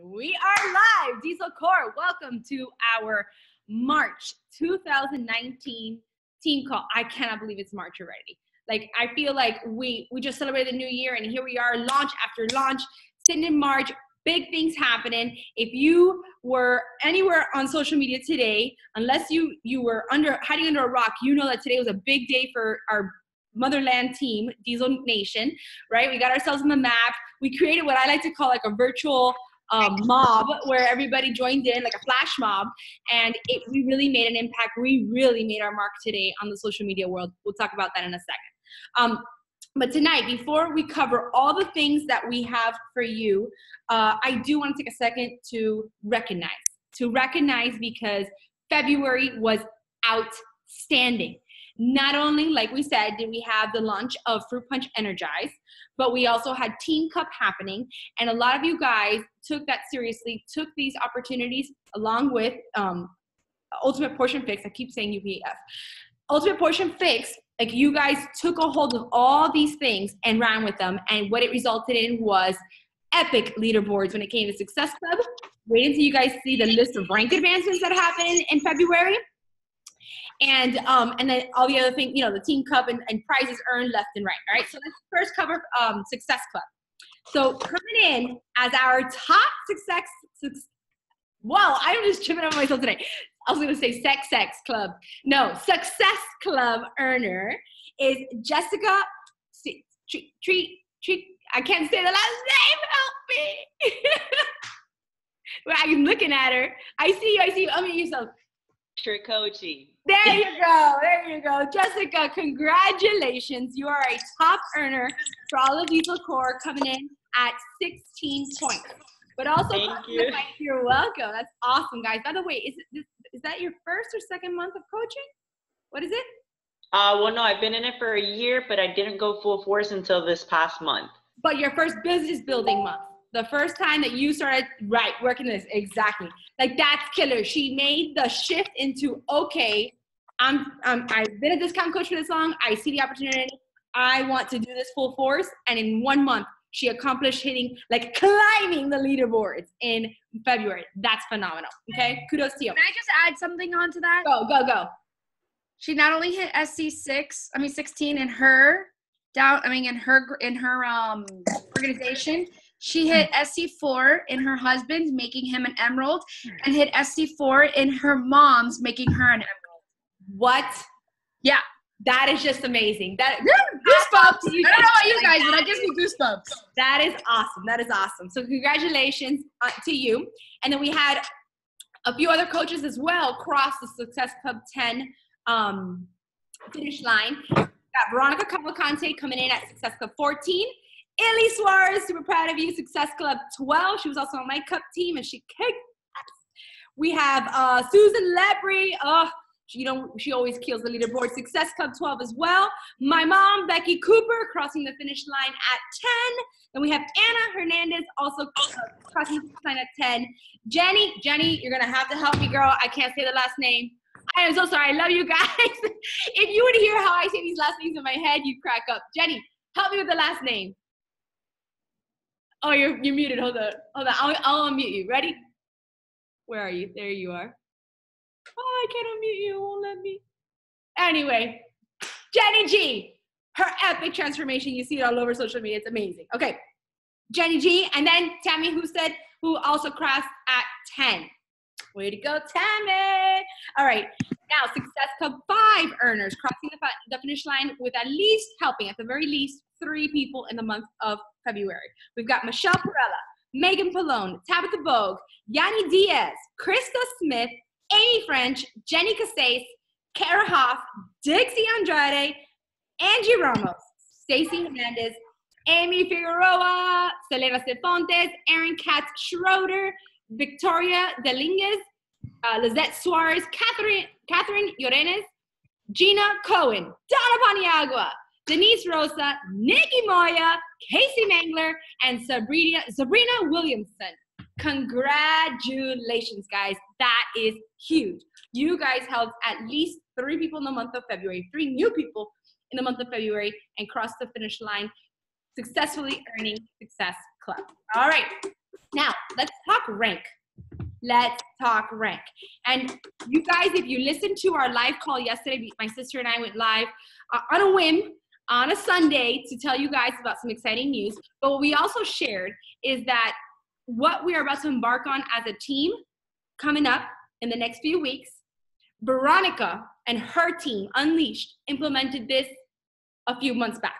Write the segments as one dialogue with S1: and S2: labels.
S1: We are live. Diesel Core, welcome to our March 2019 team call. I cannot believe it's March already. Like, I feel like we just celebrated the new year, and here we are, launch after launch, sitting in March, big things happening. If you were anywhere on social media today, unless you were hiding under a rock, you know that today was a big day for our motherland team, Diesel Nation, right? We got ourselves on the map. We created what I like to call like a virtual mob where everybody joined in, like a flash mob, and we really made an impact. We really made our mark today on the social media world. We'll talk about that in a second. But tonight, before we cover all the things that we have for you, I do want to take a second to recognize because February was outstanding. Not only, like we said, did we have the launch of Fruit Punch Energize, but we also had Team Cup happening, and a lot of you guys took that seriously, took these opportunities along with Ultimate Portion Fix. I keep saying UPF. Ultimate Portion Fix, like, you guys took a hold of all these things and ran with them, and what it resulted in was epic leaderboards when it came to Success Club. Wait until you guys see the list of rank advancements that happened in February. And then all the other things, you know, the Team Cup and prizes earned left and right. All right, so let's first cover Success Club. So coming in as our top wow, I'm just tripping over myself today. I was going to say Sex Club. No, Success Club earner is Jessica Treat. I can't say the last name. Help me. Well, I'm looking at her. I see you. Unmute yourself.
S2: Tricochi.
S1: There you go. Jessica, congratulations. You are a top earner for all of Diesel Core, coming in at 16 points. But also,
S2: thank you.
S1: You're welcome. That's awesome, guys. By the way, is that your first or second month of coaching? What is it?
S2: Well, no, I've been in it for a year, but I didn't go full force until this past month.
S1: But your first business building month. The first time that you started, right, working this, exactly. Like, that's killer. She made the shift into, okay, I've been a discount coach for this long. I see the opportunity. I want to do this full force. And in 1 month, she accomplished climbing the leaderboards in February. That's phenomenal. Okay, kudos to you.
S3: Can I just add something onto that?
S1: Go.
S3: She not only hit 16 in her organization. She hit SC4 in her husband's, making him an emerald, and hit SC4 in her mom's, making her an emerald.
S1: What?
S3: Yeah.
S1: That is just amazing.
S3: Goosebumps. I don't know about you guys, but that gives me goosebumps.
S1: That is awesome. So congratulations to you. And then we had a few other coaches as well cross the Success Club 10 finish line. We got Veronica Cavalcante coming in at Success Club 14. Illy Suarez, super proud of you. Success Club 12. She was also on my cup team, and she kicked ass. We have Susan Lepre. She always kills the leaderboard. Success Club 12 as well. My mom, Becky Cooper, crossing the finish line at 10. Then we have Anna Hernandez, also crossing the finish line at 10. Jenny, you're going to have to help me, girl. I can't say the last name. I am so sorry. I love you guys. If you would hear how I say these last names in my head, you'd crack up. Jenny, help me with the last name. Oh, you're muted. Hold on. I'll unmute you. Ready? Where are you? There you are. Oh, I can't unmute you. It won't let me. Anyway, Jenny G. Her epic transformation. You see it all over social media. It's amazing. Okay. Jenny G. And then Tammy, who also crossed at 10. Way to go, Tammy. All right. Now, Success Club 5 earners crossing the finish line with at the very least, 3 people in the month of February. We've got Michelle Perella, Megan Pallone, Tabitha Bogue, Yanni Diaz, Krista Smith, Amy French, Jenny Casase, Kara Hoff, Dixie Andrade, Angie Ramos, Stacey Hernandez, Amy Figueroa, Selena Cefontes, Erin Katz Schroeder, Victoria Delinguez, Lizette Suarez, Catherine Llorenes, Gina Cohen, Donna Paniagua, Denise Rosa, Nikki Moya, Casey Mangler, and Sabrina Williamson. Congratulations, guys. That is huge. You guys helped at least 3 people in the month of February, 3 new people in the month of February, and crossed the finish line, successfully earning Success Club. All right. Now, let's talk rank. Let's talk rank. And you guys, if you listened to our live call yesterday, my sister and I went live on a whim on a Sunday to tell you guys about some exciting news. But what we also shared is that what we are about to embark on as a team coming up in the next few weeks, Veronica and her team, Unleashed, implemented this a few months back.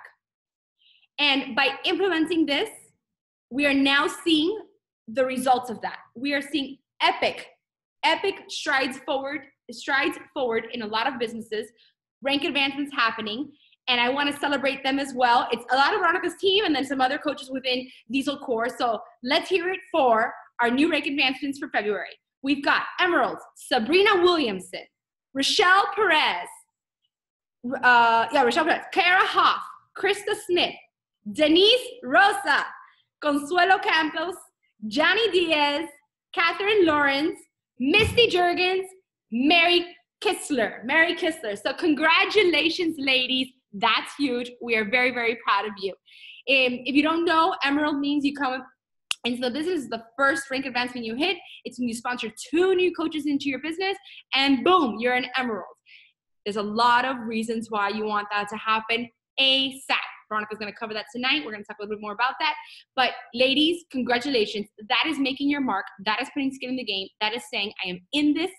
S1: And by implementing this, we are now seeing the results of that. We are seeing epic strides forward in a lot of businesses, rank advancements happening, and I want to celebrate them as well. It's a lot of Veronica's team and then some other coaches within Diesel Core. So let's hear it for our new rank advancements for February. We've got Emeralds, Sabrina Williamson, Rochelle Perez, Kara Hoff, Krista Smith, Denise Rosa, Consuelo Campos, Johnny Diaz, Catherine Lawrence, Misty Jurgens, Mary Kistler. So congratulations, ladies. That's huge. We are very, very proud of you. If you don't know, Emerald means you come into the business, the first rank advancement you hit. It's when you sponsor 2 new coaches into your business, and boom, you're an Emerald. There's a lot of reasons why you want that to happen ASAP. Veronica's going to cover that tonight. We're going to talk a little bit more about that. But ladies, congratulations. That is making your mark. That is putting skin in the game. That is saying, I am in this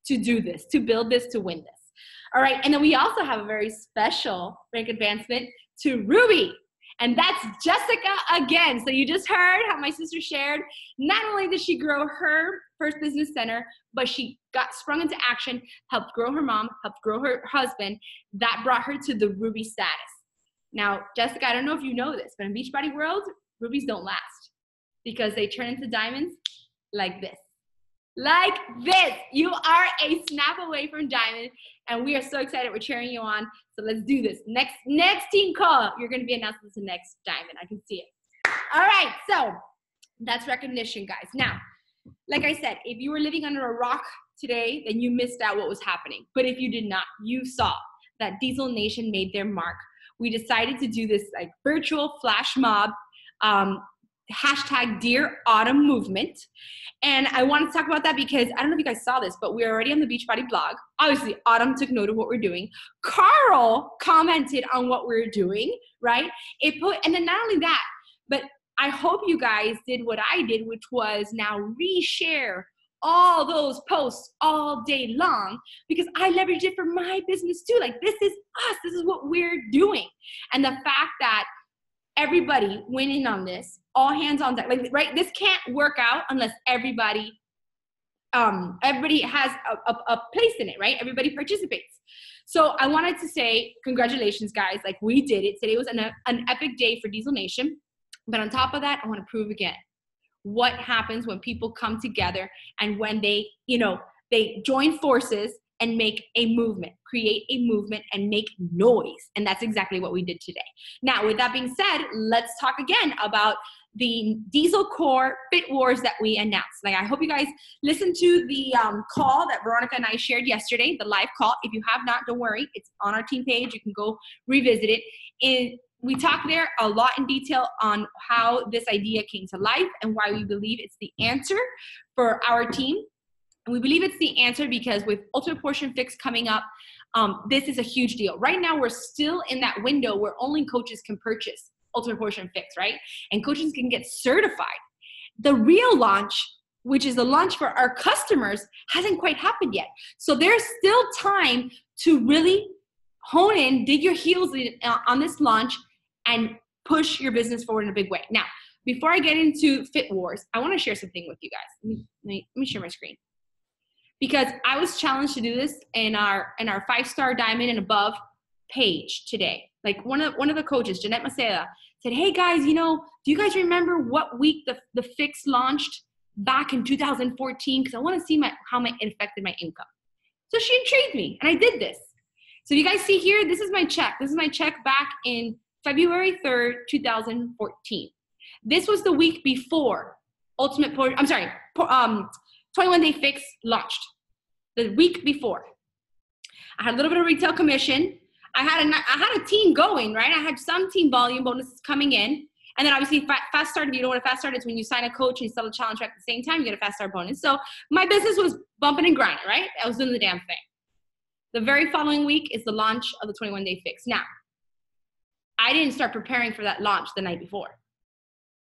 S1: to do this, to build this, to win this. All right. And then we also have a very special rank advancement to Ruby. And that's Jessica again. So you just heard how my sister shared. Not only did she grow her first business center, but she got sprung into action, helped grow her mom, helped grow her husband. That brought her to the Ruby status. Now, Jessica, I don't know if you know this, but in Beachbody world, rubies don't last because they turn into diamonds like this. Like this. You are a snap away from diamond, and we are so excited. We're cheering you on. So let's do this. Next team call, you're going to be announced as the next diamond. I can see it. All right, so that's recognition, guys. Now, like I said, if you were living under a rock today, then you missed out what was happening. But if you did not, you saw that Diesel Nation made their mark. We decided to do this like virtual flash mob, hashtag Dear Autumn movement. And I wanted to talk about that because I don't know if you guys saw this, but we're already on the Beachbody blog. Obviously, Autumn took note of what we're doing. Carl commented on what we're doing, right? And then not only that, but I hope you guys did what I did, which was now reshare all those posts all day long, because I leveraged it for my business too. Like, this is us. This is what we're doing. And the fact that everybody went in on this, all hands on deck, like, right? This can't work out unless everybody has a place in it, right? Everybody participates. So I wanted to say congratulations, guys. Like, we did it. Today was an epic day for Diesel Nation. But on top of that, I want to prove again what happens when people come together and when they join forces and make a movement, create a movement and make noise. And that's exactly what we did today. Now, with that being said, let's talk again about the Diesel Core FITWARS that we announced. Like, I hope you guys listened to the call that Veronica and I shared yesterday, the live call. If you have not, don't worry. It's on our team page. You can go revisit it. We talked there a lot in detail on how this idea came to life and why we believe it's the answer for our team. And we believe it's the answer because with Ultimate Portion Fix coming up, this is a huge deal. Right now, we're still in that window where only coaches can purchase Ultimate Portion Fix, right? And coaches can get certified. The real launch, which is the launch for our customers, hasn't quite happened yet. So there's still time to really hone in, dig your heels in, on this launch, and push your business forward in a big way. Now, before I get into FITWARS, I want to share something with you guys. Let me share my screen. Because I was challenged to do this in our 5-star diamond and above page today. Like, one of the coaches, Jeanette Maceda, said, hey guys, do you guys remember what week the fix launched back in 2014? Because I want to see how it affected my income. So she intrigued me, and I did this. So you guys see here, this is my check. This is my check back in February 3rd, 2014. This was the week before 21-Day Fix launched. The week before. I had a little bit of retail commission. I had a team going, right? I had some team volume bonuses coming in. And then obviously fast start, if you know what a fast start is, when you sign a coach and you sell a challenge track at the same time, you get a fast start bonus. So my business was bumping and grinding, right? I was doing the damn thing. The very following week is the launch of the 21-day fix. Now, I didn't start preparing for that launch the night before.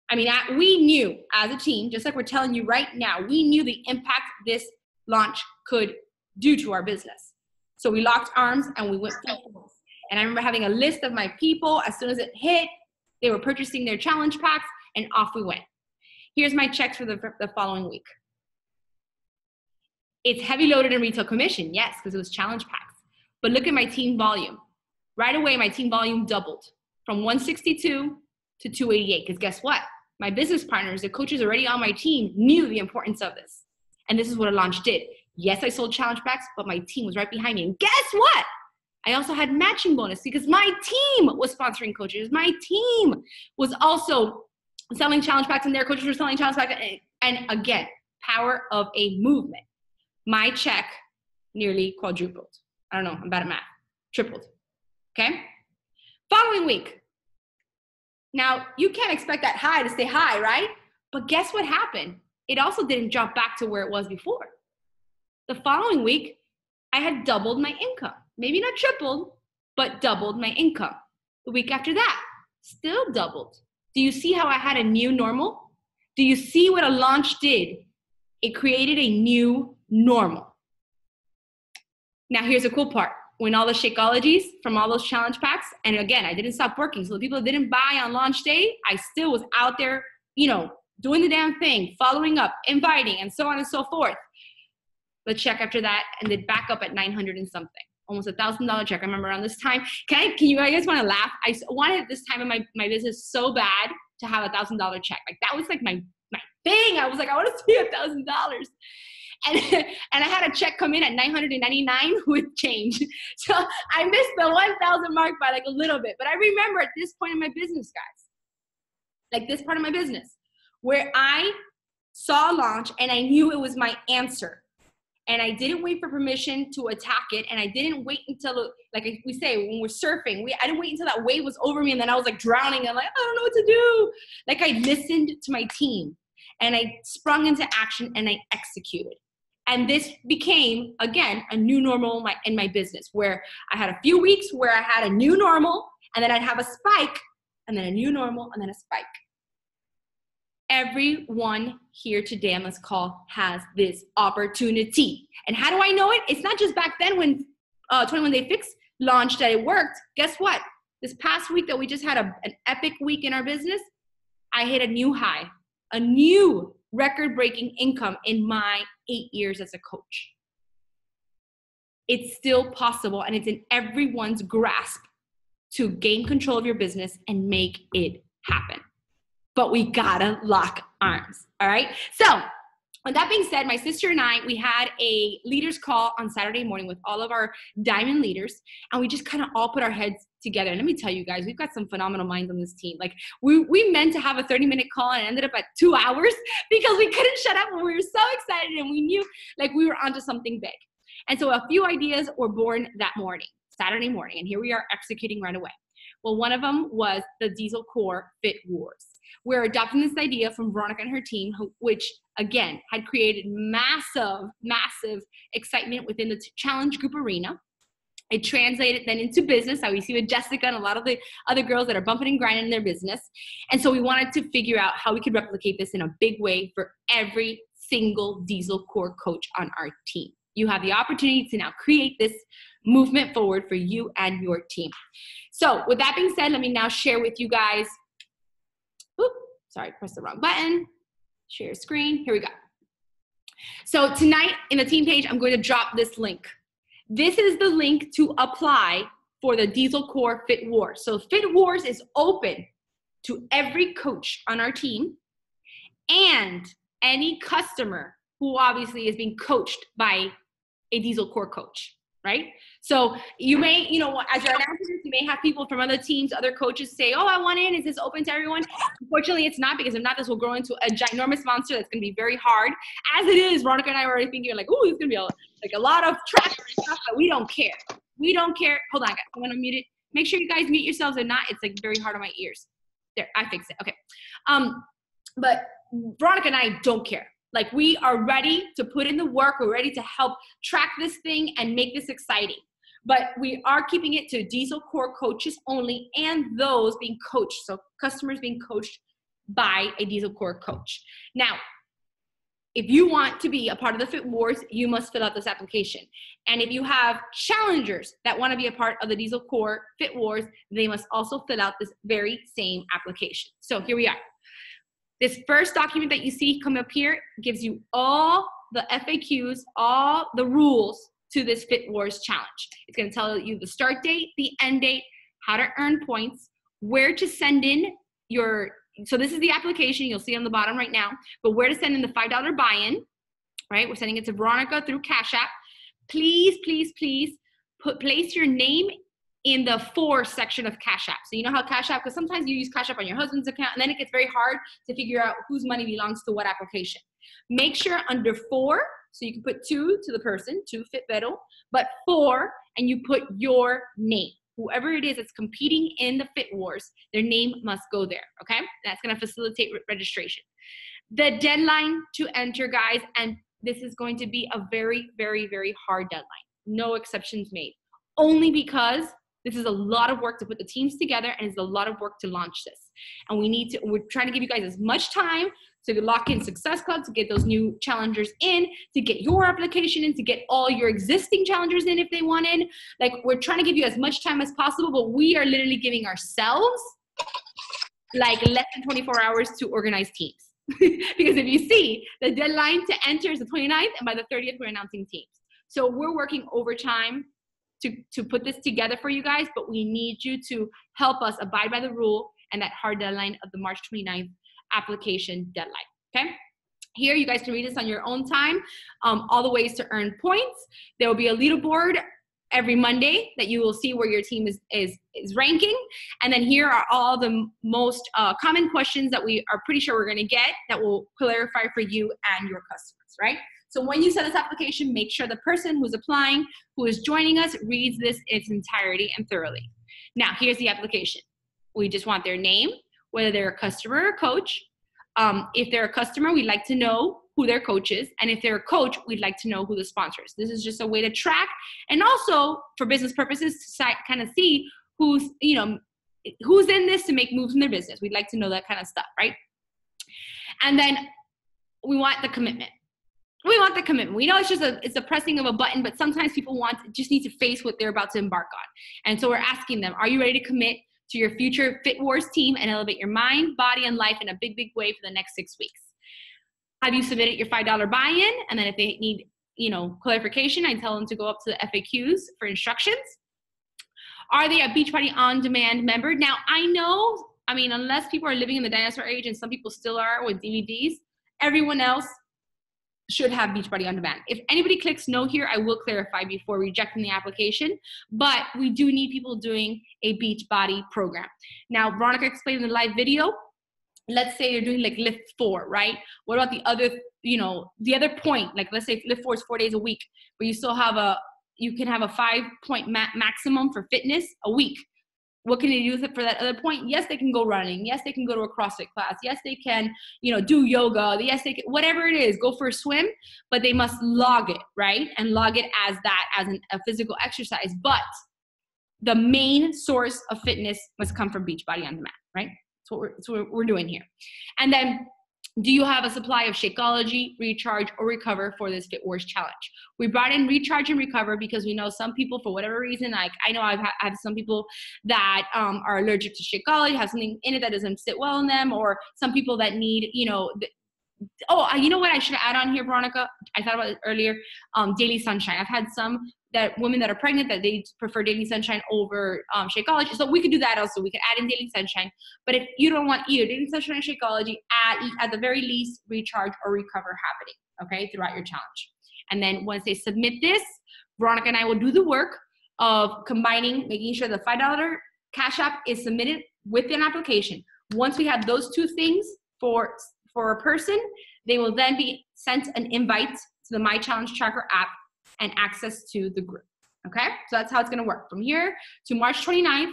S1: I mean, we knew as a team, just like we're telling you right now, we knew the impact this launch could do to our business. So we locked arms and we went full. And I remember having a list of my people. As soon as it hit, they were purchasing their challenge packs, and off we went. Here's my checks for the following week. It's heavy loaded in retail commission, yes, because it was challenge packs. But look at my team volume. Right away, my team volume doubled from 162 to 288, because guess what? My business partners, the coaches already on my team, knew the importance of this. And this is what a launch did. Yes, I sold challenge packs, but my team was right behind me. And guess what? I also had matching bonus because my team was sponsoring coaches. My team was also selling challenge packs, and their coaches were selling challenge packs. And again, power of a movement. My check nearly quadrupled. I don't know, I'm bad at math. Tripled, okay? Following week. Now, you can't expect that high to stay high, right? But guess what happened? It also didn't drop back to where it was before. The following week, I had doubled my income. Maybe not tripled, but doubled my income. The week after that, still doubled. Do you see how I had a new normal? Do you see what a launch did? It created a new normal. Now, here's the cool part. When all the Shakeologies from all those challenge packs, and again, I didn't stop working. So the people that didn't buy on launch day, I still was out there, doing the damn thing, following up, inviting, and so on and so forth. The check after that ended back up at 900 and something, almost $1,000 check. I remember around this time. Can you guys want to laugh? I wanted this time in my business so bad to have $1,000 check. Like that was like my thing. I was like, I want to see $1,000. And I had a check come in at $999 with change. So I missed the 1,000 mark by like a little bit. But I remember at this point in my business, guys, like this part of my business, where I saw a launch and I knew it was my answer. And I didn't wait for permission to attack it. And I didn't wait until, like we say, when we're surfing, I didn't wait until that wave was over me. And then I was like drowning. I'm like, I don't know what to do. Like I listened to my team and I sprung into action and I executed. And this became, again, a new normal in my business, where I had a few weeks where I had a new normal, and then I'd have a spike, and then a new normal, and then a spike. Everyone here today on this call has this opportunity. And how do I know it? It's not just back then when 21-Day Fix launched that it worked. Guess what? This past week that we just had an epic week in our business, I hit a new high, a new record-breaking income in my 8 years as a coach. It's still possible, and it's in everyone's grasp to gain control of your business and make it happen. But we gotta lock arms, all right? So with that being said, my sister and I, we had a leaders call on Saturday morning with all of our diamond leaders, and we just kind of all put our heads together. And let me tell you guys, we've got some phenomenal minds on this team. Like we meant to have a 30-minute call and it ended up at 2 hours because we couldn't shut up and we were so excited and we knew like we were onto something big. And so a few ideas were born that morning, Saturday morning, and here we are executing right away. Well, one of them was the Diesel Core FITWARS. We're adopting this idea from Veronica and her team, which again had created massive excitement within the challenge group arena. It translated then into business, how we see with Jessica and a lot of the other girls that are bumping and grinding in their business. And so we wanted to figure out how we could replicate this in a big way for every single Diesel Core coach on our team. You have the opportunity to now create this movement forward for you and your team. So with that being said, let me now share with you guys. Press the wrong button. Share screen. Here we go. So tonight in the team page, I'm going to drop this link. This is the link to apply for the Diesel Core FITWARS. So FITWARS is open to every coach on our team and any customer who obviously is being coached by a Diesel Core coach, right? So you may, as you're announcing this, you may have people from other teams, other coaches say, oh, I want in. Is this open to everyone? Unfortunately, it's not, because if not, this will grow into a ginormous monster that's going to be very hard. As it is, Veronica and I were already thinking like, oh, it's going to be a lot of traffic and stuff, but we don't care. We don't care. Hold on, guys. I'm going to mute it. Make sure you guys mute yourselves. If not, it's like very hard on my ears. There, I fixed it. Okay. But Veronica and I don't care. Like, we are ready to put in the work. We're ready to help track this thing and make this exciting. But we are keeping it to Diesel Core coaches only, and those being coached. So customers being coached by a Diesel Core coach. Now, if you want to be a part of the FITWARS, you must fill out this application. And if you have challengers that want to be a part of the Diesel Core FITWARS, they must also fill out this very same application. So here we are. This first document that you see come up here gives you all the FAQs, all the rules to this FITWARS challenge. It's going to tell you the start date, the end date, how to earn points, where to send in your, so this is the application you'll see on the bottom right now, but where to send in the $5 buy-in, right? We're sending it to Veronica through Cash App. Please, please, please place your name in the for section of Cash App. So you know how Cash App, because sometimes you use Cash App on your husband's account, and then it gets very hard to figure out whose money belongs to what application. Make sure under for, so you can put to the person, to FitVedo, but for, and you put your name. Whoever it is that's competing in the FITWARS, their name must go there, okay? That's gonna facilitate registration. The deadline to enter, guys, and this is going to be a very, very, very hard deadline. No exceptions made. Only because this is a lot of work to put the teams together, and it's a lot of work to launch this. And we're trying to give you guys as much time to lock in Success Club, to get those new challengers in, to get your application in, to get all your existing challengers in if they want in. Like, we're trying to give you as much time as possible, but we are literally giving ourselves like less than 24 hours to organize teams. Because if you see, the deadline to enter is the 29th, and by the 30th, we're announcing teams. So we're working overtime to put this together for you guys, but we need you to help us abide by the rule and that hard deadline of the March 29th application deadline, okay? Here, you guys can read this on your own time, all the ways to earn points. There will be a leaderboard every Monday that you will see where your team is ranking. And then here are all the most common questions that we are pretty sure we're gonna get that will clarify for you and your customers, right? So when you send this application, make sure the person who's applying, who is joining us, reads this in its entirety and thoroughly. Now, here's the application. We just want their name, whether they're a customer or a coach. If they're a customer, we'd like to know who their coach is. And if they're a coach, we'd like to know who the sponsor is. This is just a way to track, and also for business purposes to kind of see who's in this to make moves in their business. We'd like to know that kind of stuff, right? And then we want the commitment. We want the commitment. We know it's a pressing of a button, but sometimes people just need to face what they're about to embark on. And so we're asking them, are you ready to commit to your future FITWARS team and elevate your mind, body, and life in a big, big way for the next 6 weeks? Have you submitted your $5 buy-in? And then if they need, clarification, I tell them to go up to the FAQs for instructions. Are they a Beachbody On Demand member? Now, unless people are living in the dinosaur age, and some people still are with DVDs, everyone else should have Beachbody On Demand. If anybody clicks no here, I will clarify before rejecting the application, but we do need people doing a Beachbody program. Now, Veronica explained in the live video, let's say you're doing like lift 4, right? What about the other point? Like, let's say lift 4 is 4 days a week, but you still have you can have a 5-point maximum for fitness a week. What can they use it for that other point? Yes, they can go running. Yes, they can go to a CrossFit class. Yes, they can, do yoga. Yes, they can, whatever it is, go for a swim, but they must log it, right? And log it as a physical exercise. But the main source of fitness must come from Beachbody On Demand, right? That's what we're doing here. And then, do you have a supply of Shakeology, Recharge, or Recover for this FITWARS challenge? We brought in Recharge and Recover because we know some people, for whatever reason, like I know I've had some people that are allergic to Shakeology, have something in it that doesn't sit well in them, or some people that need, you know what I should add on here, Veronica? I thought about it earlier, Daily Sunshine. I've had some women that are pregnant that they prefer Daily Sunshine over Shakeology. So we could do that also. We could add in Daily Sunshine. But if you don't want either Daily Sunshine or Shakeology, at the very least, Recharge or Recover happening, okay, throughout your challenge. And then once they submit this, Veronica and I will do the work of combining, making sure the $5 Cash App is submitted with an application. Once we have those two things for a person, they will then be sent an invite to the My Challenge Tracker app and access to the group, okay? So that's how it's gonna work. From here to March 29th,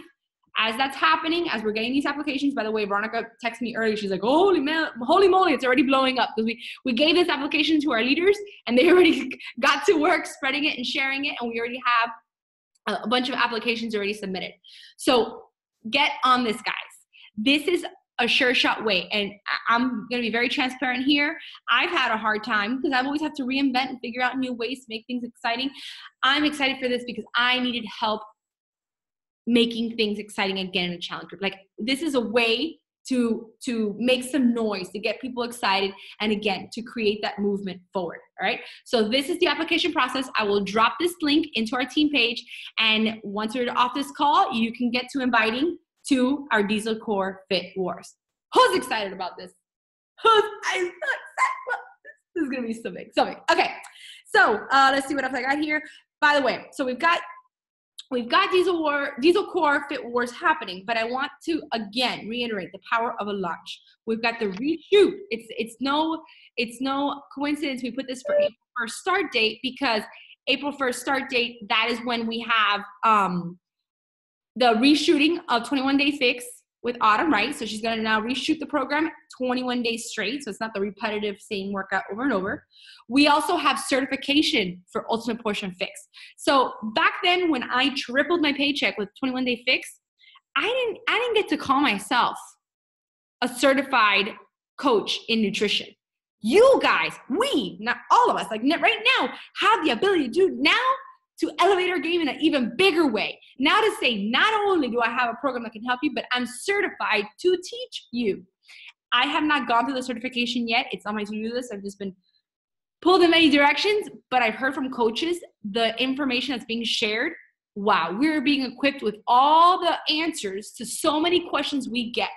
S1: As that's happening, as we're getting these applications, by the way, Veronica texted me earlier. She's like, holy moly, it's already blowing up. Because we gave this application to our leaders and they already got to work spreading it and sharing it. And we already have a bunch of applications already submitted. So get on this, guys. This is a sure shot way. And I'm going to be very transparent here. I've had a hard time because I've always had to reinvent and figure out new ways to make things exciting. I'm excited for this because I needed help making things exciting again in a challenge group. Like, this is a way to make some noise, to get people excited, and again, to create that movement forward. All right. So this is the application process. I will drop this link into our team page. And once we're off this call, you can get to inviting to our Diesel Core Fit Wars. Who's excited about this? I'm so excited. This is going to be so big. Okay. So let's see what else I got here. By the way, so we've got Diesel Core Fit Wars happening, but I want to again reiterate the power of a launch. We've got the reshoot. It's no coincidence we put this for April 1st start date, because April 1st start date, that is when we have the reshooting of 21 Day Fix with Autumn, right? So she's going to now reshoot the program 21 days straight. So it's not the repetitive same workout over and over. We also have certification for Ultimate Portion Fix. So back then when I tripled my paycheck with 21 Day Fix, I didn't get to call myself a certified coach in nutrition. You guys, we, not all of us, like right now, have the ability to do now to elevate our game in an even bigger way. Now to say, not only do I have a program that can help you, but I'm certified to teach you. I have not gone through the certification yet. It's on my to-do list. I've just been pulled in many directions, but I've heard from coaches, the information that's being shared, wow, we're being equipped with all the answers to so many questions we get.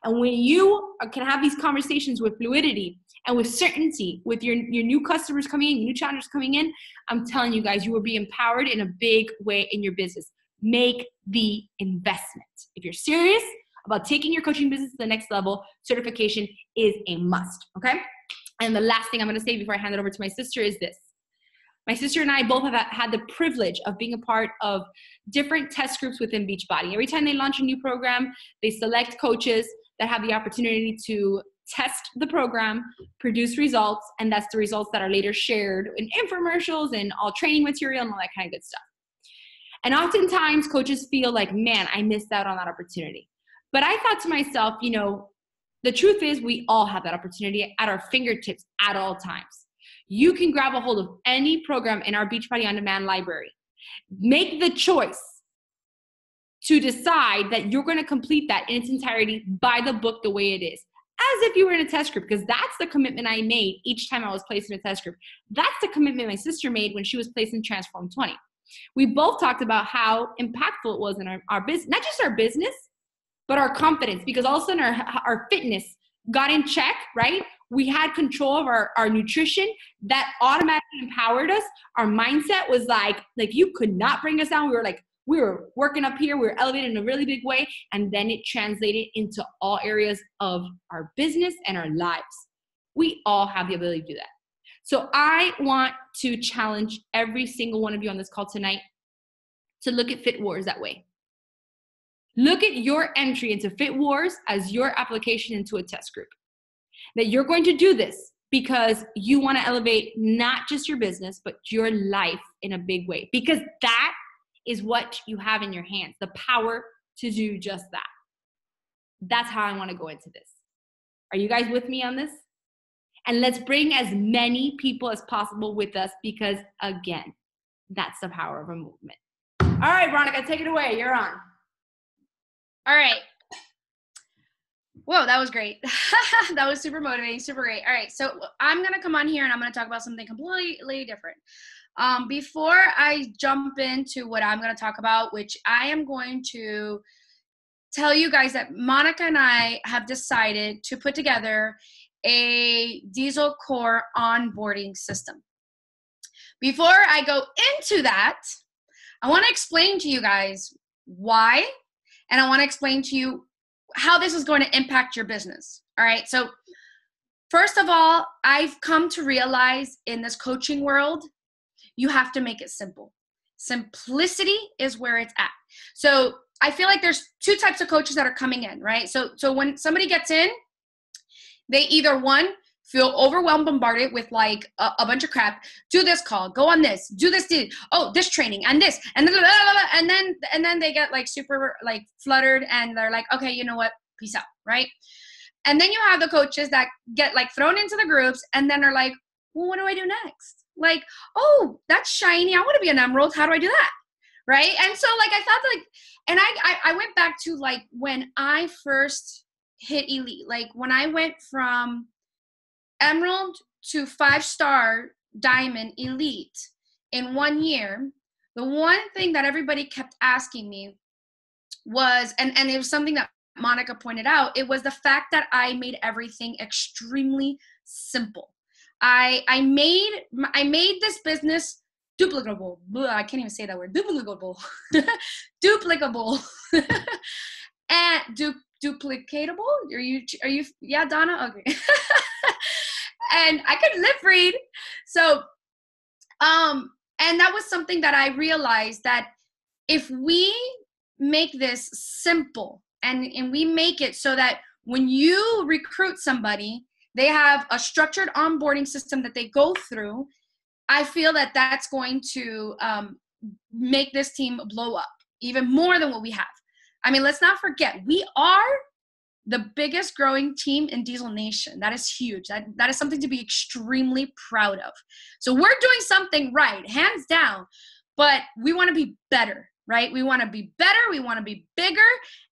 S1: And when you can have these conversations with fluidity and with certainty, with your new customers coming in, new challengers coming in, I'm telling you guys, you will be empowered in a big way in your business. Make the investment. If you're serious about taking your coaching business to the next level, certification is a must, okay? And the last thing I'm gonna say before I hand it over to my sister is this. My sister and I both have had the privilege of being a part of different test groups within Beachbody. Every time they launch a new program, they select coaches that have the opportunity to test the program, produce results, and that's the results that are later shared in infomercials and all training material and all that kind of good stuff. And oftentimes coaches feel like, man, I missed out on that opportunity. But I thought to myself, you know, the truth is we all have that opportunity at our fingertips at all times. You can grab a hold of any program in our Beachbody On Demand library. Make the choice to decide that you're going to complete that in its entirety by the book the way it is, as if you were in a test group, because that's the commitment I made each time I was placed in a test group. That's the commitment my sister made when she was placed in Transform 20. We both talked about how impactful it was in our business, not just our business, but our confidence, because all of a sudden our fitness got in check, right? We had control of our nutrition. That automatically empowered us. Our mindset was like you could not bring us down. We were working up here. We were elevated in a really big way. And then it translated into all areas of our business and our lives. We all have the ability to do that. So I want to challenge every single one of you on this call tonight to look at FITWARS that way. Look at your entry into FITWARS as your application into a test group. That you're going to do this because you want to elevate not just your business, but your life in a big way. Because that is what you have in your hands, the power to do just that. That's how I want to go into this. Are you guys with me on this? And let's bring as many people as possible with us because, again, that's the power of a movement. All right, Veronica, take it away. You're on.
S3: All right. Whoa, that was great. That was super motivating, super great. All right, so I'm going to come on here and I'm going to talk about something completely different. Before I jump into what I'm going to talk about, which I am going to tell you guys that Monica and I have decided to put together a Diesel Core onboarding system. Before I go into that, I want to explain to you guys why, and I want to explain to you how this is going to impact your business. All right. So first of all, I've come to realize in this coaching world, you have to make it simple. Simplicity is where it's at. So I feel like there's two types of coaches that are coming in, right? So when somebody gets in, they either one, feel overwhelmed, bombarded with like a bunch of crap. Do this call, go on this, do this, this training and this, and then they get like super like fluttered and they're like, okay, you know what? Peace out, right? And then you have the coaches that get like thrown into the groups and then are like, well, what do I do next? Like, oh, that's shiny. I want to be an emerald. How do I do that? Right? And so like, I thought like, and I went back to like when I first hit elite, like when I went from emerald to 5-star diamond elite in 1 year, the one thing that everybody kept asking me was, and it was something that Monica pointed out, it was the fact that I made everything extremely simple. I made this business duplicable. I can't even say that word. Duplicable. Duplicable. And duplicatable? Are you yeah, Donna? Okay. And I could lip read. So and that was something that I realized, that if we make this simple and we make it so that when you recruit somebody, they have a structured onboarding system that they go through, I feel that that's going to make this team blow up even more than what we have. I mean, let's not forget, we are the biggest growing team in Diesel Nation. That is huge. That is something to be extremely proud of. So we're doing something right, hands down, but we want to be better, right? We want to be better, we want to be bigger,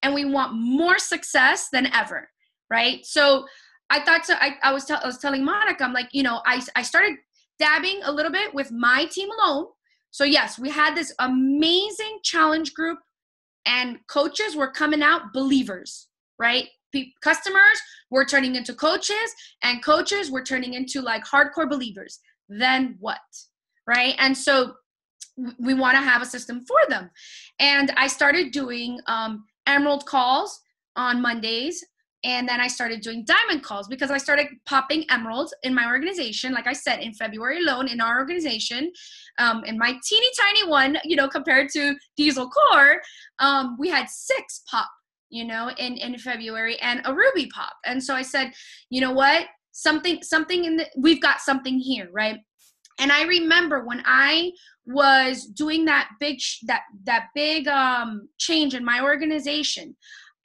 S3: and we want more success than ever, right? So I thought, I was telling Monica, I'm like, you know, I started dabbing a little bit with my team alone. So yes, we had this amazing challenge group and coaches were coming out believers, right? Customers were turning into coaches and coaches were turning into like hardcore believers. Then what, right? And so we want to have a system for them. And I started doing emerald calls on Mondays. And then I started doing diamond calls because I started popping emeralds in my organization. Like I said, in February alone in our organization, in my teeny tiny one, you know, compared to Diesel Core, we had 6 pop, you know, in February, and a ruby pop. And so I said, you know what, something we've got something here, right? And I remember when I was doing that big change in my organization,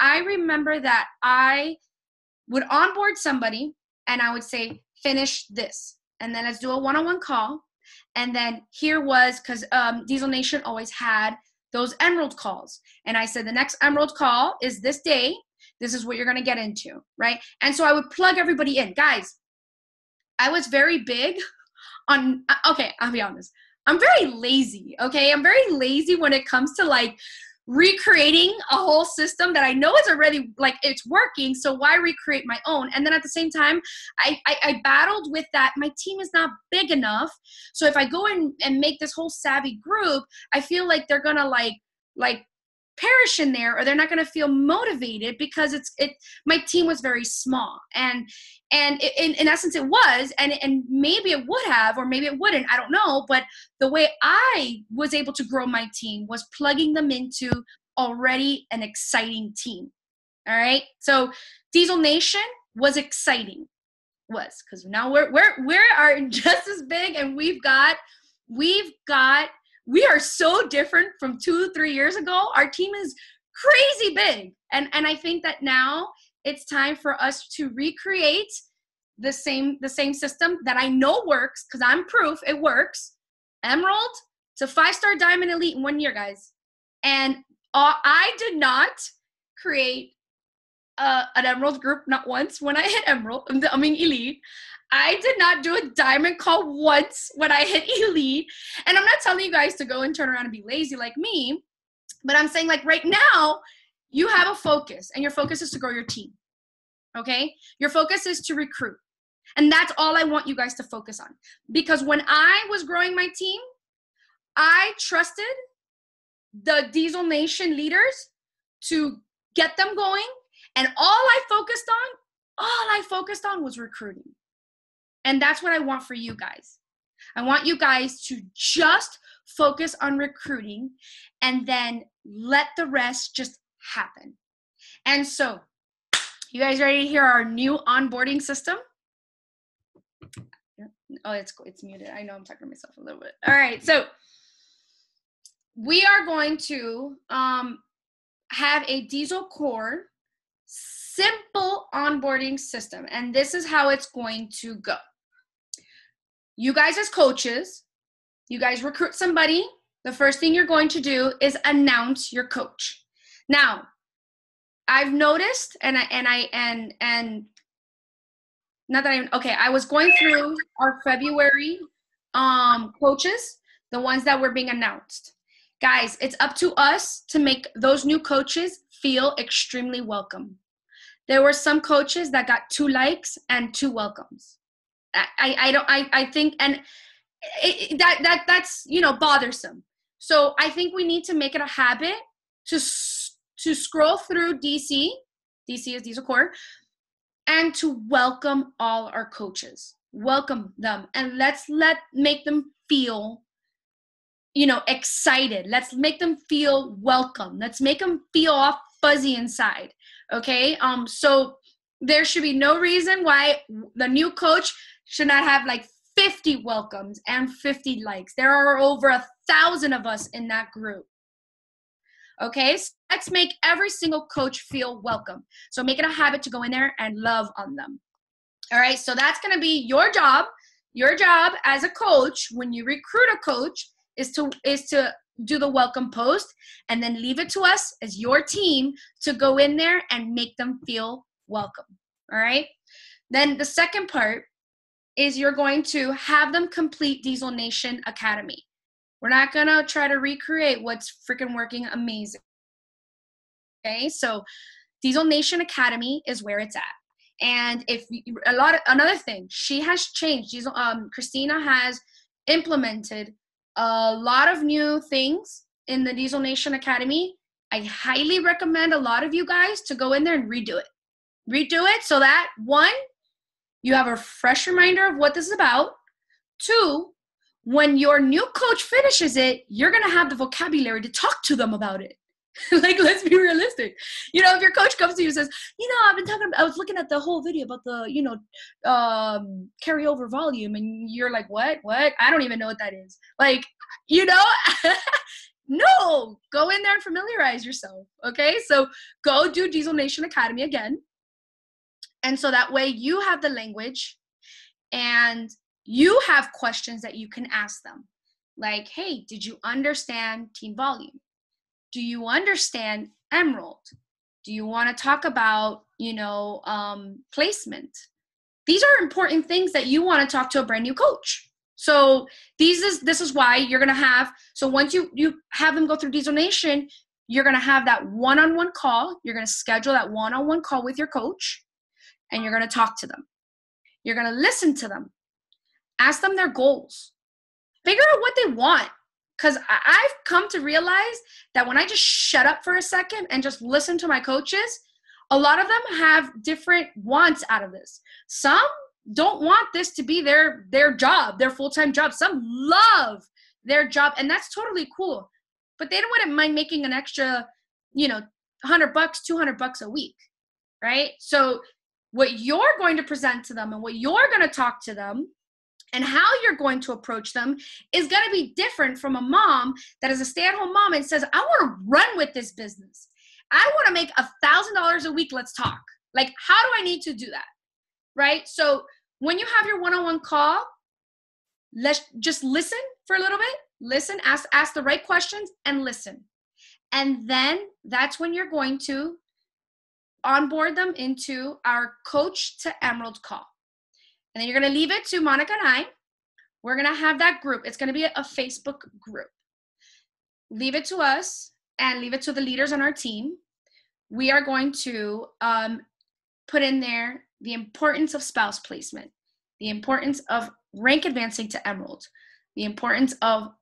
S3: I remember that I would onboard somebody and I would say, finish this. And then let's do a one-on-one call. And then here was, because Diesel Nation always had those emerald calls. And I said, the next emerald call is this day. This is what you're going to get into, right? And so I would plug everybody in. Guys, I was very big on, okay, I'll be honest. I'm very lazy, okay? I'm very lazy when it comes to like recreating a whole system that I know is already like it's working, so why recreate my own? And then at the same time, I battled with that. My team is not big enough, so if I go in and make this whole savvy group, I feel like they're gonna like perish in there, or they're not gonna feel motivated because my team was very small, and in essence it was, and maybe it would have, or maybe it wouldn't, I don't know, but the way I was able to grow my team was plugging them into already an exciting team. All right, so Diesel Nation was exciting, because now we are just as big, and we are so different from 2-3 years ago. Our team is crazy big, and I think that now it's time for us to recreate the same system that I know works, because I'm proof it works. Emerald to 5-star diamond elite in 1 year, guys. And I did not create an emerald group, not once when I hit elite. I did not do a diamond call once when I hit elite. And I'm not telling you guys to go and turn around and be lazy like me, but I'm saying, like, right now, you have a focus, and your focus is to grow your team, okay? Your focus is to recruit. And that's all I want you guys to focus on. Because when I was growing my team, I trusted the Diesel Nation leaders to get them going. And all I focused on was recruiting. And that's what I want for you guys. I want you guys to just focus on recruiting, and then let the rest just happen. And so, you guys ready to hear our new onboarding system? Oh, it's muted. I know I'm talking to myself a little bit. All right, so we are going to have a Diesel Core simple onboarding system, and this is how it's going to go. You guys as coaches, you guys recruit somebody. The first thing you're going to do is announce your coach. Now, I've noticed, I was going through our February coaches, the ones that were being announced. Guys, it's up to us to make those new coaches feel extremely welcome. There were some coaches that got 2 likes and 2 welcomes. I think, and that's, bothersome. So I think we need to make it a habit to scroll through DC is Diesel Core, and to welcome all our coaches. Welcome them, and let's make them feel, excited. Let's make them feel welcome. Let's make them feel all fuzzy inside. Okay. So there should be no reason why the new coach should not have like 50 welcomes and 50 likes. There are over 1,000 of us in that group. Okay, so let's make every single coach feel welcome. So make it a habit to go in there and love on them. All right, so that's going to be your job. Your job as a coach, when you recruit a coach, is to do the welcome post, and then leave it to us as your team to go in there and make them feel welcome. All right. Then the second part is you're going to have them complete Diesel Nation Academy. We're not going to try to recreate what's freaking working amazing. Okay, so Diesel Nation Academy is where it's at. And another thing, she has changed. Christina has implemented a lot of new things in the Diesel Nation Academy. I highly recommend a lot of you guys to go in there and redo it. Redo it so that, 1, you have a fresh reminder of what this is about. 2, when your new coach finishes it, you're going to have the vocabulary to talk to them about it. Like, let's be realistic. If your coach comes to you and says, I was looking at the whole video about the, carryover volume, and you're like, what? I don't even know what that is. Like, no, go in there and familiarize yourself. Okay. So go do Diesel Nation Academy again. And so that way you have the language and you have questions that you can ask them. Like, hey, did you understand team volume? Do you understand Emerald? Do you want to talk about, placement? These are important things that you want to talk to a brand new coach. So this is why you're going to have, so once you have them go through Diesel Nation, you're going to have that one-on-one call. You're going to schedule that one-on-one call with your coach, and you're going to talk to them. You're going to listen to them. Ask them their goals. Figure out what they want. Because I've come to realize that when I just shut up for a second and just listen to my coaches, a lot of them have different wants out of this. Some don't want this to be their job, their full-time job. Some love their job, and that's totally cool. But they wouldn't mind making an extra, $100, $200 a week, right? So what you're going to present to them and what you're going to talk to them and how you're going to approach them is going to be different from a mom that is a stay-at-home mom and says, I want to run with this business. I want to make $1,000 a week. Let's talk. Like, how do I need to do that? Right? So when you have your one-on-one call, let's just listen for a little bit. Listen, ask the right questions and listen. And then that's when you're going to onboard them into our Coach to Emerald call. And then you're going to leave it to Monica and I. We're going to have that group. It's going to be a Facebook group. Leave it to us and leave it to the leaders on our team. We are going to put in there the importance of spouse placement, the importance of rank advancing to Emerald, the importance of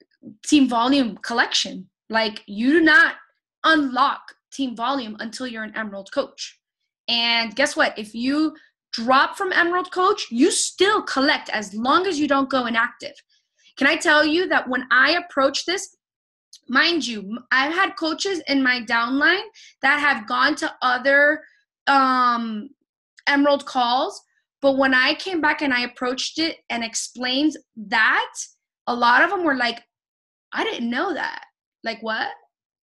S3: team volume collection. Like, you do not unlock team volume until you're an Emerald coach. And guess what? If you drop from Emerald coach, you still collect as long as you don't go inactive. Can I tell you that when I approach this, mind you, I've had coaches in my downline that have gone to other Emerald calls, but when I came back and I approached it and explained that, a lot of them were like, I didn't know that. Like, what?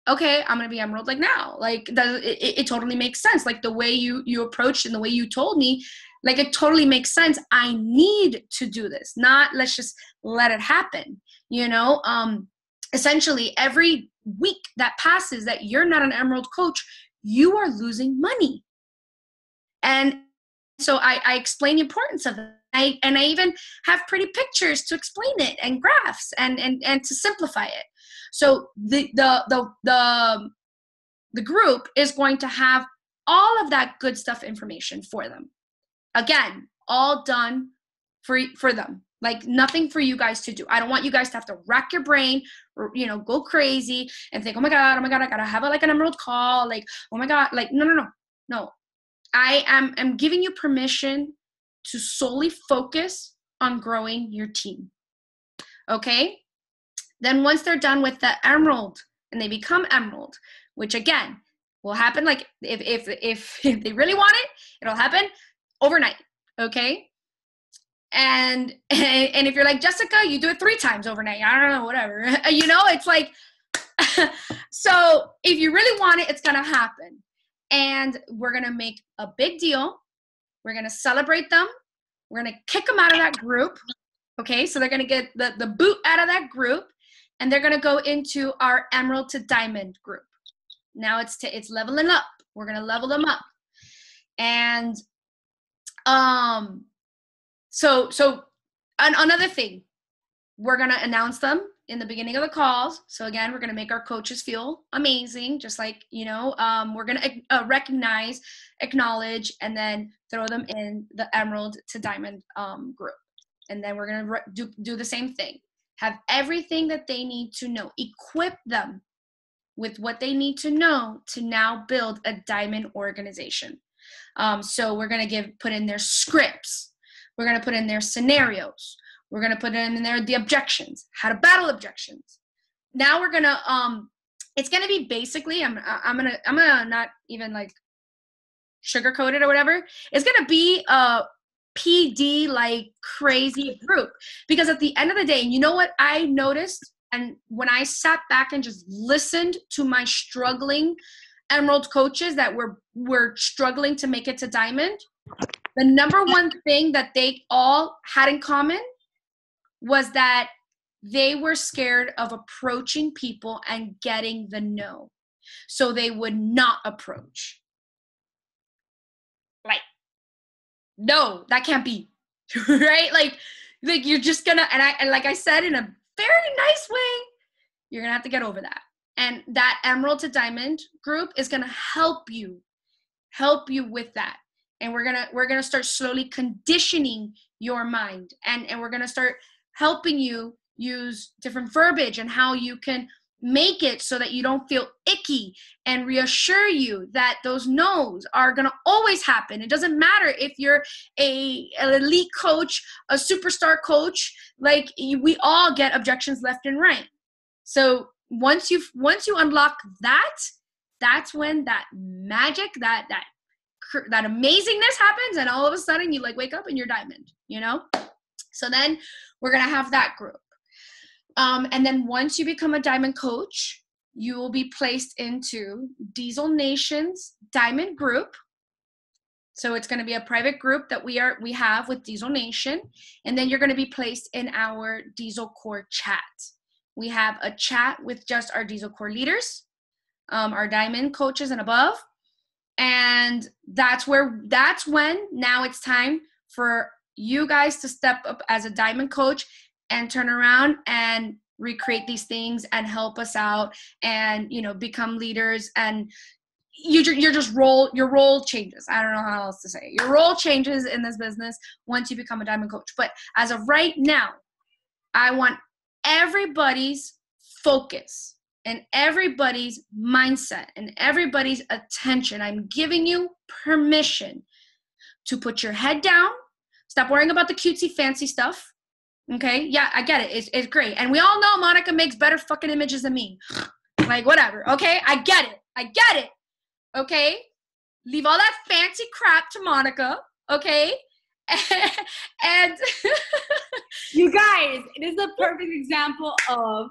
S3: Okay, I'm gonna be Emerald like now. Like, it totally makes sense. Like the way you approached and the way you told me, like it totally makes sense. I need to do this, not let's just let it happen. Essentially every week that passes that you're not an Emerald coach, you are losing money. And so I explain the importance of it. I even have pretty pictures to explain it and graphs and to simplify it. So the group is going to have all of that good stuff information for them. Again, all done for them. Like nothing for you guys to do. I don't want you guys to have to rack your brain or, go crazy and think, oh my God, I gotta have like an Emerald call. Like, oh my God, like, no. I am giving you permission to solely focus on growing your team. Okay? Then once they're done with the Emerald and they become Emerald, which again will happen like if they really want it, it'll happen overnight. Okay? And if you're like, Jessica, you do it 3 times overnight. I don't know, whatever. It's like, so if you really want it, it's going to happen. And we're going to make a big deal. We're going to celebrate them. We're going to kick them out of that group. Okay, so they're going to get the boot out of that group. And they're going to go into our Emerald to Diamond group. Now it's leveling up. We're going to level them up. And so another thing, we're going to announce them in the beginning of the calls. So again, we're going to make our coaches feel amazing, just like, we're going to recognize, acknowledge, and then throw them in the Emerald to Diamond group. And then we're going to do the same thing. Have everything that they need to know. Equip them with what they need to know to now build a diamond organization. So we're going to put in their scripts. We're going to put in their scenarios. We're going to put in there the objections, how to battle objections. Now we're going to, it's going to be basically, I'm going to not even like sugarcoat it or whatever. It's going to be a PD like crazy group, because at the end of the day, and you know what I noticed? And when I sat back and just listened to my struggling Emerald coaches that were struggling to make it to Diamond, the number one thing that they all had in common was that they were scared of approaching people and getting the no. So they would not approach. Like, no, that can't be. Right? Like you're just gonna, and like I said, in a very nice way, you're gonna have to get over that. And that Emerald to Diamond group is gonna help you with that. And we're gonna start slowly conditioning your mind, and we're gonna start helping you use different verbiage and how you can make it so that you don't feel icky, and reassure you that those no's are going to always happen. It doesn't matter if you're an elite coach, a superstar coach, like we all get objections left and right. So once you unlock that, that's when that magic, that amazingness happens, and all of a sudden you like wake up and you're Diamond, So then we're going to have that group. And then once you become a Diamond coach, you will be placed into Diesel Nation's Diamond group. So it's going to be a private group that we have with Diesel Nation. And then you're going to be placed in our Diesel Core chat. We have a chat with just our Diesel Core leaders, our Diamond coaches and above. And that's when now it's time for you guys to step up as a Diamond coach and turn around and recreate these things and help us out and, become leaders. And your role changes. I don't know how else to say it. Your role changes in this business once you become a Diamond coach. But as of right now, I want everybody's focus and everybody's mindset and everybody's attention. I'm giving you permission to put your head down. Stop worrying about the cutesy fancy stuff. Okay, yeah, I get it. It's great. And we all know Monica makes better fucking images than me. Like, whatever, okay? I get it. Okay? Leave all that fancy crap to Monica, okay? And
S1: you guys, it is a perfect example of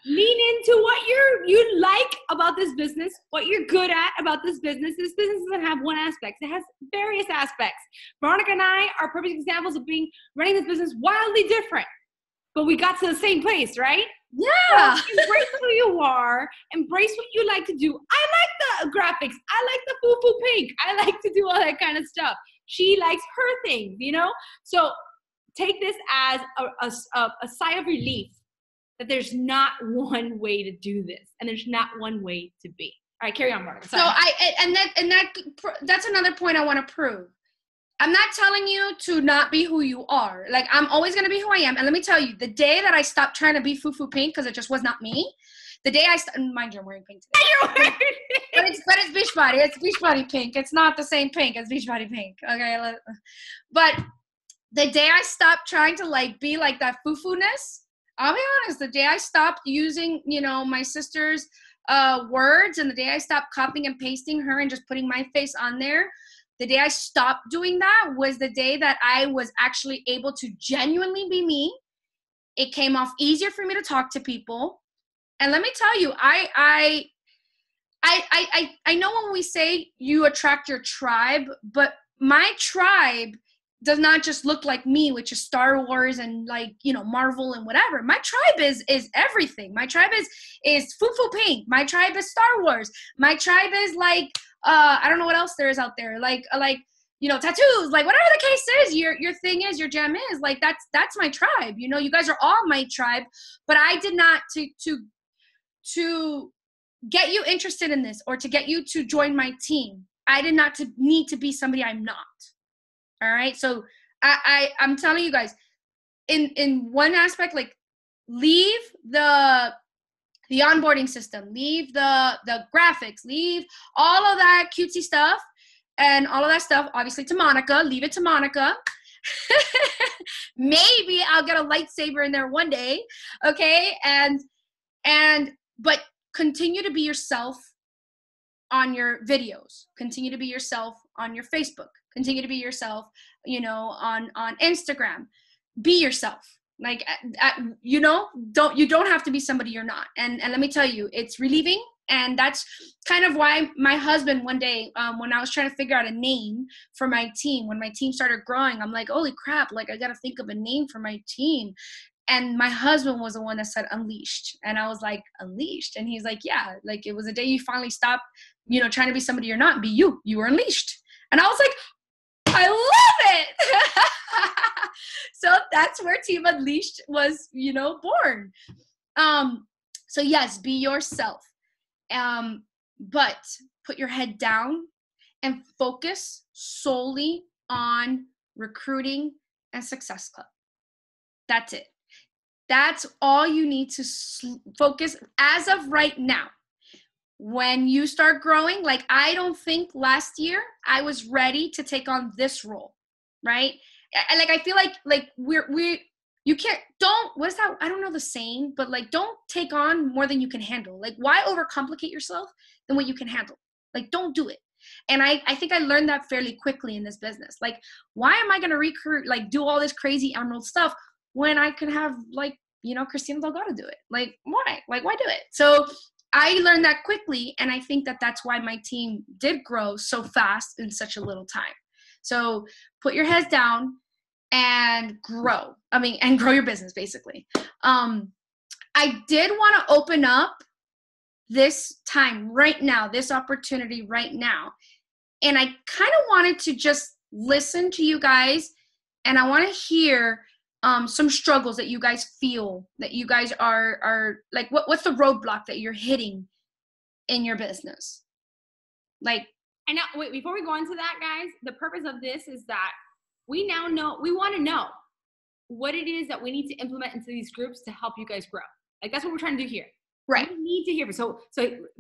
S1: lean into what you like about this business, what you're good at about this business. This business doesn't have one aspect. It has various aspects. Veronica and I are perfect examples of running this business wildly different, but we got to the same place, right?
S3: yeah.
S1: So embrace who you are. Embrace what you like to do. I like the graphics. I like the foo-foo pink. I like to do all that kind of stuff. She likes her things, you know? So take this as a sigh of relief that there's not one way to do this, and there's not one way to be. All right, carry on, Mark.
S3: So that's another point I want to prove. I'm not telling you to not be who you are. Like, I'm always going to be who I am. And let me tell you, the day that I stopped trying to be foo-foo pink, because it just was not me, the day mind you, I'm wearing pink today.
S1: You're wearing pink.
S3: But it's Beachbody. It's Beachbody pink. It's not the same pink as Beachbody pink. Okay. But the day I stopped trying to like be like that foo-foo-ness, I'll be honest, the day I stopped using, my sister's words, and the day I stopped copying and pasting her and just putting my face on there, the day I stopped doing that was the day that I was actually able to genuinely be me. It came off easier for me to talk to people. And let me tell you, I know when we say you attract your tribe, but my tribe does not just look like me, which is Star Wars and Marvel and whatever. My tribe is everything. My tribe is foo-foo pink. My tribe is Star Wars. My tribe is I don't know what else there is out there. Tattoos, like whatever the case is, your thing is, your jam is, like, that's my tribe. You guys are all my tribe, but I did not to get you interested in this or to get you to join my team. I did not need to be somebody I'm not. All right. So I'm telling you guys, in one aspect, like, leave the onboarding system, leave the graphics, leave all of that cutesy stuff and all of that stuff, obviously, to Monica. Leave it to Monica. Maybe I'll get a lightsaber in there one day. Okay. But continue to be yourself on your videos. Continue to be yourself on your Facebook. Continue to be yourself, on Instagram. Be yourself. Like, you don't have to be somebody you're not. And let me tell you, it's relieving. And that's kind of why my husband one day, when I was trying to figure out a name for my team, when my team started growing, I'm like, holy crap, like, I got to think of a name for my team. And my husband was the one that said Unleashed. And I was like, Unleashed? And he's like, yeah, like, it was the day you finally stopped, trying to be somebody you're not, and be you. You were unleashed. And I was like, I love it. So that's where Team Unleashed was, born. So yes, be yourself. But put your head down and focus solely on recruiting and Success Club. That's it. That's all you need to focus as of right now. When you start growing, like, I don't think last year I was ready to take on this role, right? And like, I feel like you can't, what is that? I don't know the saying, but like, don't take on more than you can handle. Like, why overcomplicate yourself than what you can handle? Like, don't do it. And I think I learned that fairly quickly in this business. Like, why am I going to recruit, like, do all this crazy emerald stuff when I could have, like, Christina Delgado do it? Like, why? Like, why do it? So I learned that quickly, and I think that that's why my team did grow so fast in such a little time. So put your heads down and grow. And grow your business, basically. I did want to open up this time right now, this opportunity right now. And I kind of wanted to just listen to you guys, and I want to hear some struggles that you guys feel, that you guys are like, what's the roadblock that you're hitting in your business? Like,
S1: I know, wait, before we go into that, guys, the purpose of this is that we want to know what it is that we need to implement into these groups to help you guys grow. Like, that's what we're trying to do here.
S3: Right.
S1: We need to hear. So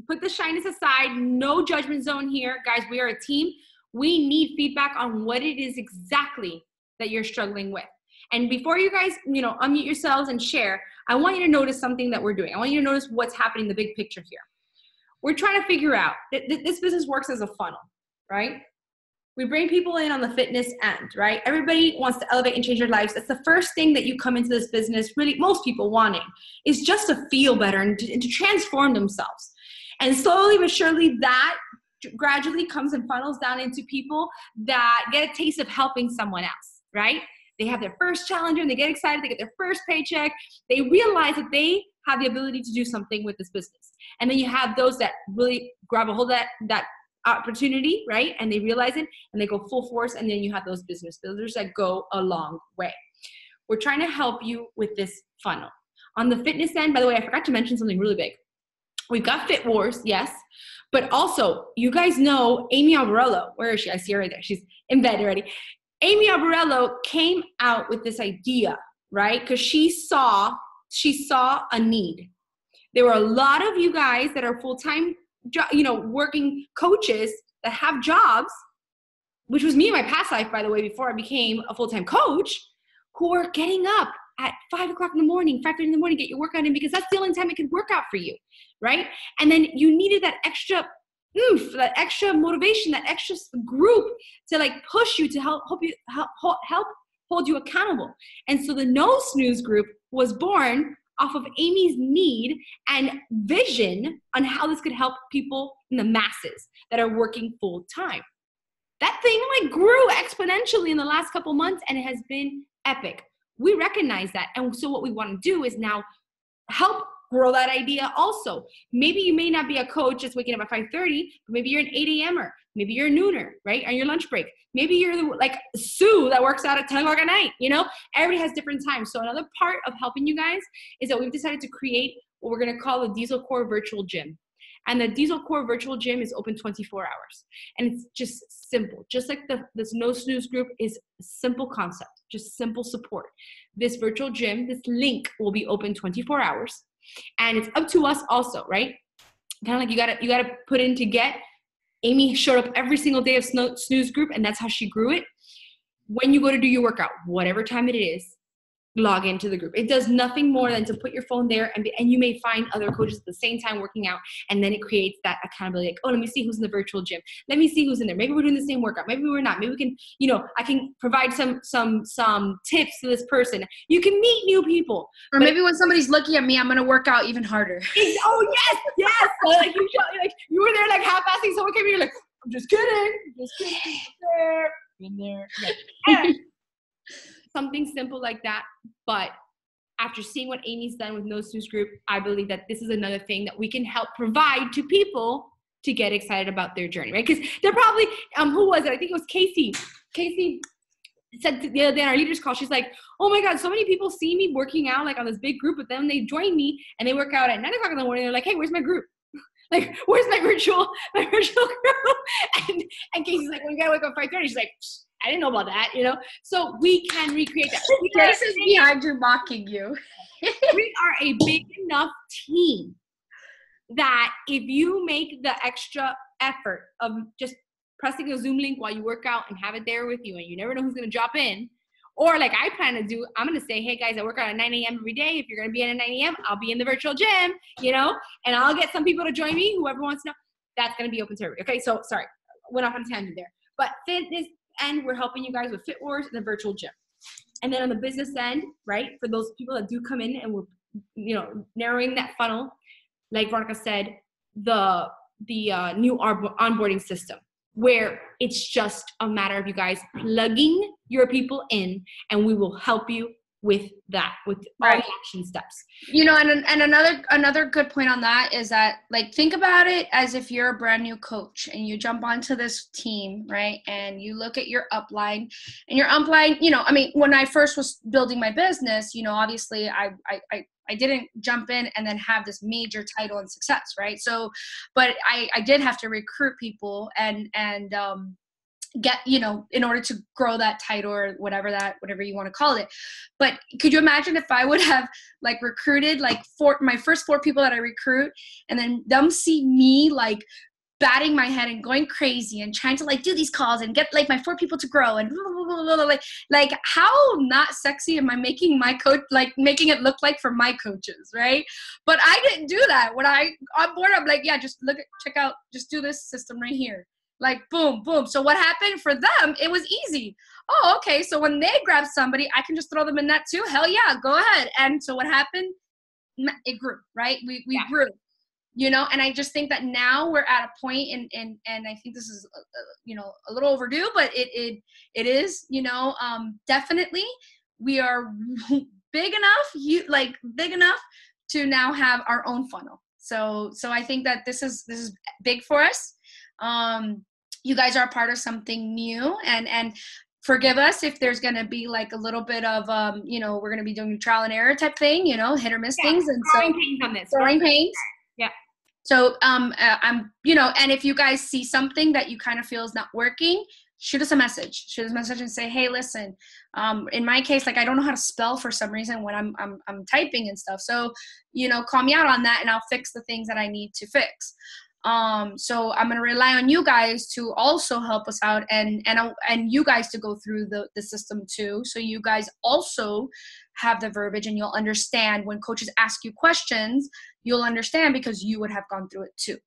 S1: put the shyness aside, no judgment zone here. Guys, we are a team. We need feedback on what it is exactly that you're struggling with. And before you guys, unmute yourselves and share, I want you to notice something that we're doing. I want you to notice what's happening in the big picture here. We're trying to figure out that this business works as a funnel, right? We bring people in on the fitness end, right? Everybody wants to elevate and change their lives. That's the first thing that you come into this business, really most people wanting, is just to feel better and to transform themselves. And slowly but surely that gradually comes and funnels down into people that get a taste of helping someone else, right? They have their first challenge and they get excited, they get their first paycheck. They realize that they have the ability to do something with this business. And then you have those that really grab a hold of that opportunity, right? And they realize it and they go full force. And then you have those business builders that go a long way. We're trying to help you with this funnel. On the fitness end, by the way, I forgot to mention something really big. We've got FITWARS, yes. But also, you guys know Amy Albarello. Where is she? I see her right there. She's in bed already. Amy Albarello came out with this idea, right? Because she saw a need. There were a lot of you guys that are full-time, working coaches that have jobs, which was me in my past life, by the way, before I became a full-time coach, who are getting up at 5 o'clock in the morning, 5:30 in the morning, get your workout in, because that's the only time it can work out for you, right? And then you needed that extra oomph, that extra motivation, that extra group to like push you, to help hold you accountable. And so the No Snooze group was born off of Amy's need and vision on how this could help people in the masses that are working full time. That thing like grew exponentially in the last couple months, and it has been epic. We recognize that. And so what we want to do is now help grow that idea also. Maybe you may not be a coach just waking up at 5:30, but maybe you're an 8 a.m.er. Maybe you're a nooner, right? On your lunch break. Maybe you're like Sue that works out at 10 o'clock at night, Everybody has different times. So another part of helping you guys is that we've decided to create what we're going to call the Diesel Core Virtual Gym. And the Diesel Core Virtual Gym is open 24 hours. And it's just simple. Just like this No Snooze group is a simple concept, just simple support. This virtual gym, this link will be open 24 hours. And it's up to us also, right? Kind of like you gotta put in to get. Amy showed up every single day of Snooze group, and that's how she grew it. When you go to do your workout, whatever time it is, log into the group. It does nothing more than to put your phone there, and you may find other coaches at the same time working out, and then it creates that accountability. Like, oh, let me see who's in the virtual gym. Let me see who's in there. Maybe we're doing the same workout. Maybe we're not. Maybe we can, I can provide some tips to this person. You can meet new people.
S3: Or maybe when somebody's looking at me, I'm gonna work out even harder.
S1: Oh yes. So, like you were there like half-assing. Someone came in, you're like, I'm just kidding. Been there. Yeah. Something simple like that. But after seeing what Amy's done with No Snooze Group, I believe that this is another thing that we can help provide to people to get excited about their journey, right? Because they're probably, who was it? I think it was Casey. Casey said the other day on our leaders call, she's like, oh my God, so many people see me working out like on this big group, but then they join me and they work out at 9 o'clock in the morning. They're like, hey, where's my group? Like, where's my virtual group? And Casey's like, well, you gotta wake up at 5:30. She's like, I didn't know about that, So we can recreate that.
S3: Grace is behind you mocking you.
S1: We are a big enough team that if you make the extra effort of just pressing a Zoom link while you work out and have it there with you, and you never know who's going to drop in, or like I plan to do, I'm going to say, hey guys, I work out at 9 a.m. every day. If you're going to be in at 9 a.m., I'll be in the virtual gym, and I'll get some people to join me, whoever wants to know. That's going to be open to everybody. Okay, so sorry, went off on a tangent there. But fitness end, we're helping you guys with FITWARS and the virtual gym. And then on the business end, right, for those people that do come in and we're, narrowing that funnel, like Veronica said, the new onboarding system, where it's just a matter of you guys plugging your people in, and we will help you with that, with all the action steps.
S3: And another good point on that is that, like, think about it as if you're a brand new coach and you jump onto this team, right? And you look at your upline, and your upline, when I first was building my business, obviously I didn't jump in and then have this major title and success, right? So, but I did have to recruit people and get, in order to grow that title or whatever you want to call it. But could you imagine if I would have like recruited like my first 4 people that I recruit, and then them see me like batting my head and going crazy and trying to like do these calls and get like my 4 people to grow and like how not sexy am I making my coach, like making it look like for my coaches, right? But I didn't do that. When I on board, I'm like, yeah, just check out, just do this system right here. Like boom, boom. So what happened for them, it was easy. Oh, okay. So when they grab somebody, I can just throw them in that too. Hell yeah, go ahead. And so what happened? It grew, right? We grew. You know, and I just think that now we're at a point, and I think this is, you know, a little overdue, but it is, you know, definitely we are big enough to now have our own funnel. So I think that this is big for us. You guys are a part of something new, and forgive us if there's going to be like a little bit of, you know, we're going to be doing trial and error type thing, you know, hit or miss things. And
S1: growing pains on this.
S3: Growing pains.
S1: Yeah.
S3: So, I'm, you know, and if you guys see something that you kind of feel is not working, shoot us a message and say, hey, listen, in my case, like I don't know how to spell for some reason when I'm typing and stuff. So, you know, call me out on that and I'll fix the things that I need to fix. So I'm going to rely on you guys to also help us out and you guys to go through the system too. So you guys also have the verbiage and you'll understand when coaches ask you questions, you'll understand because you would have gone through it too.